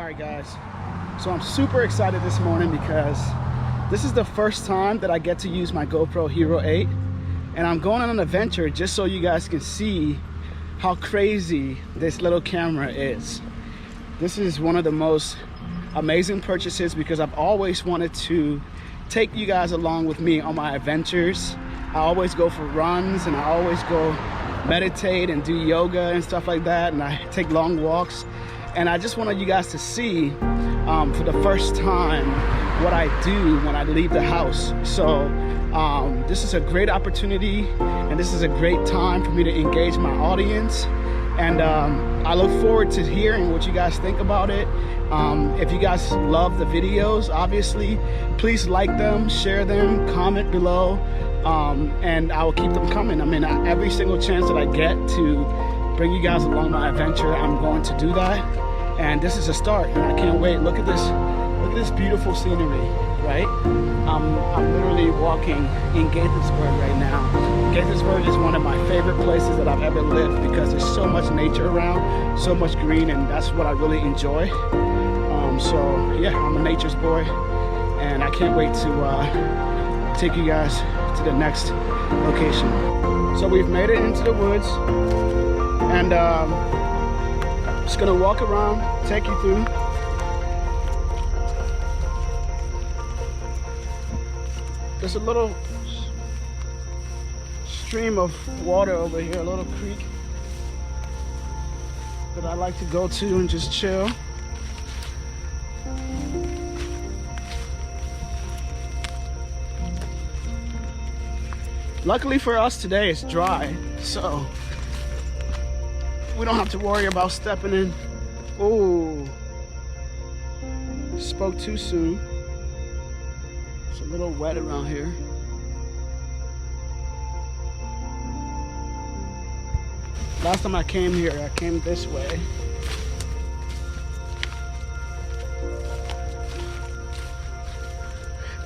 Alright guys, so I'm super excited this morning because this is the first time that I get to use my GoPro Hero 8, and I'm going on an adventure just so you guys can see how crazy this little camera is. This is one of the most amazing purchases because I've always wanted to take you guys along with me on my adventures. I always go for runs and I always go meditate and do yoga and stuff like that, and I take long walks, and I just wanted you guys to see for the first time what I do when I leave the house. So this is a great opportunity and this is a great time for me to engage my audience, and I look forward to hearing what you guys think about it. If you guys love the videos, obviously please like them, share them, comment below, and I will keep them coming. I mean, every single chance that I get to bring you guys along my adventure, I'm going to do that, and this is a start and I can't wait. Look at this beautiful scenery, right? I'm literally walking in Gaithersburg right now. Gaithersburg is one of my favorite places that I've ever lived because there's so much nature around, so much green, and that's what I really enjoy. So yeah, I'm a nature's boy and I can't wait to take you guys to the next location. So we've made it into the woods, and I'm just gonna walk around, take you through. There's a little stream of water over here, a little creek that I like to go to and just chill. Luckily for us today, it's dry, so we don't have to worry about stepping in. Oh, spoke too soon. It's a little wet around here. Last time I came here, I came this way.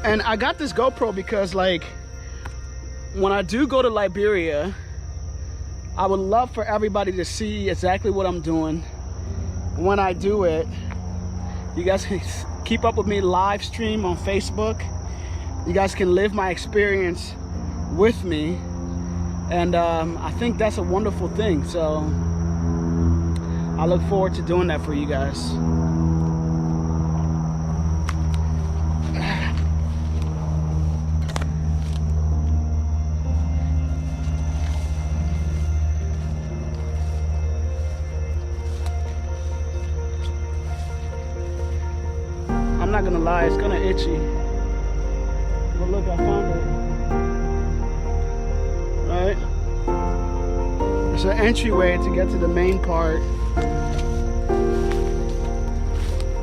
And I got this GoPro because, like, when I do go to Liberia, I would love for everybody to see exactly what I'm doing. When I do it, you guys can keep up with me live stream on Facebook. You guys can live my experience with me, and I think that's a wonderful thing. So I look forward to doing that for you guys. I'm not gonna lie, it's kinda itchy. But look, I found it. Right? It's an entryway to get to the main part.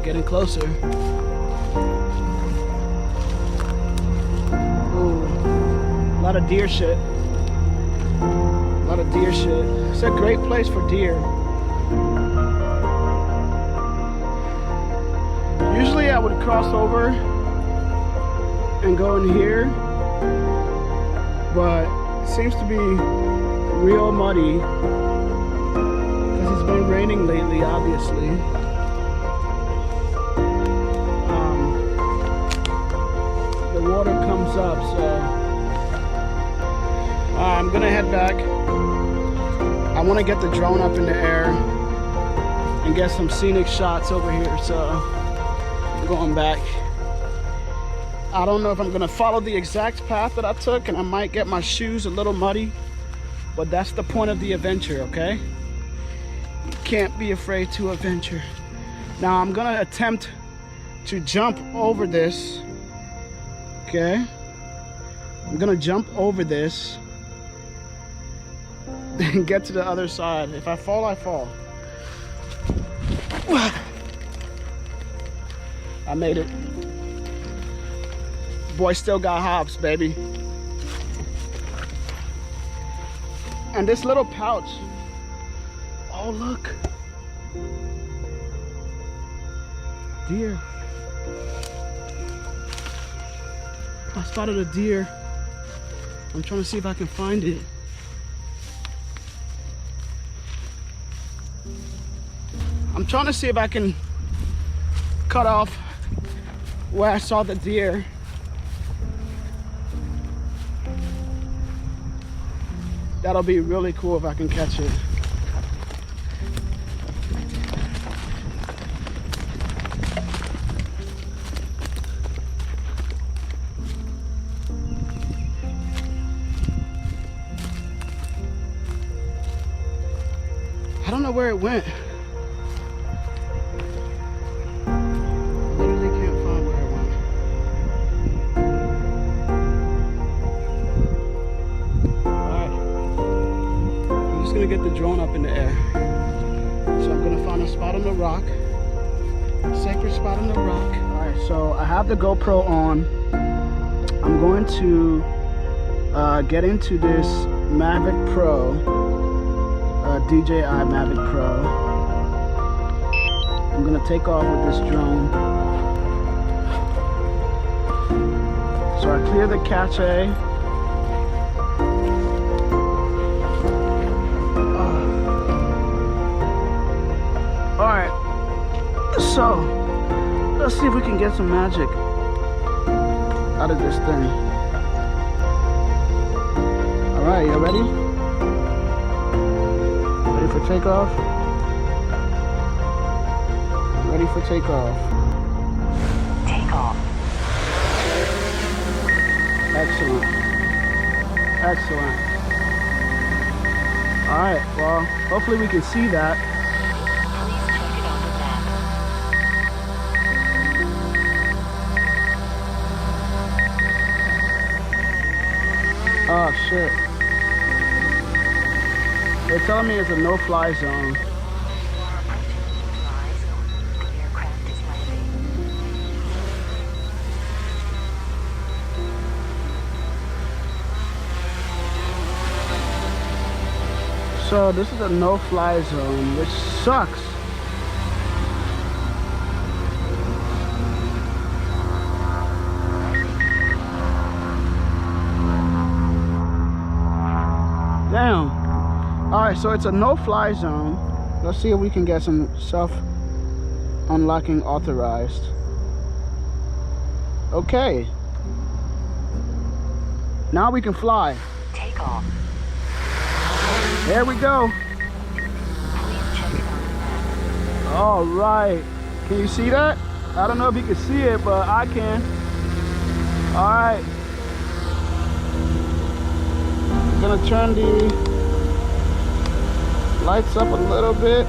Getting closer. Ooh, a lot of deer shit. A lot of deer shit. It's a great place for deer. Usually I would cross over and go in here, but it seems to be real muddy because it's been raining lately, obviously. The water comes up, so I'm gonna head back. I want to get the drone up in the air and get some scenic shots over here, so going back. I don't know if I'm gonna follow the exact path that I took, and I might get my shoes a little muddy, but that's the point of the adventure, okay? You can't be afraid to adventure. Now I'm gonna attempt to jump over this, okay? I'm gonna jump over this and get to the other side. If I fall, I fall. I made it. Boy still got hops, baby. And this little pouch. Oh, look. Deer. I spotted a deer. I'm trying to see if I can find it. I'm trying to see if I can cut off where I saw the deer. That'll be really cool if I can catch it. I don't know where it went. Literally can't find where it went. Alright. I'm just gonna get the drone up in the air. So I'm gonna find a spot on the rock. Sacred spot on the rock. Alright, so I have the GoPro on. I'm going to get into this MAVIC Pro. DJI MAVIC Pro. I'm gonna take off with this drone. So I clear the cache. Alright, so let's see if we can get some magic out of this thing. Alright, you ready? Ready for takeoff? Ready for takeoff. Takeoff. Excellent. Excellent. Alright, well, hopefully we can see that. Please check it on the map. Oh shit. They're telling me it's a no-fly zone. You are approaching the fly zone. The aircraft is landing. So this is a no-fly zone, which sucks. Damn. Alright, so it's a no-fly zone. Let's see if we can get some self-unlocking authorized. Okay. Now we can fly. Take off. There we go. Please check it on the map. Alright. Can you see that? I don't know if you can see it, but I can. Alright. I'm gonna turn the lights up a little bit.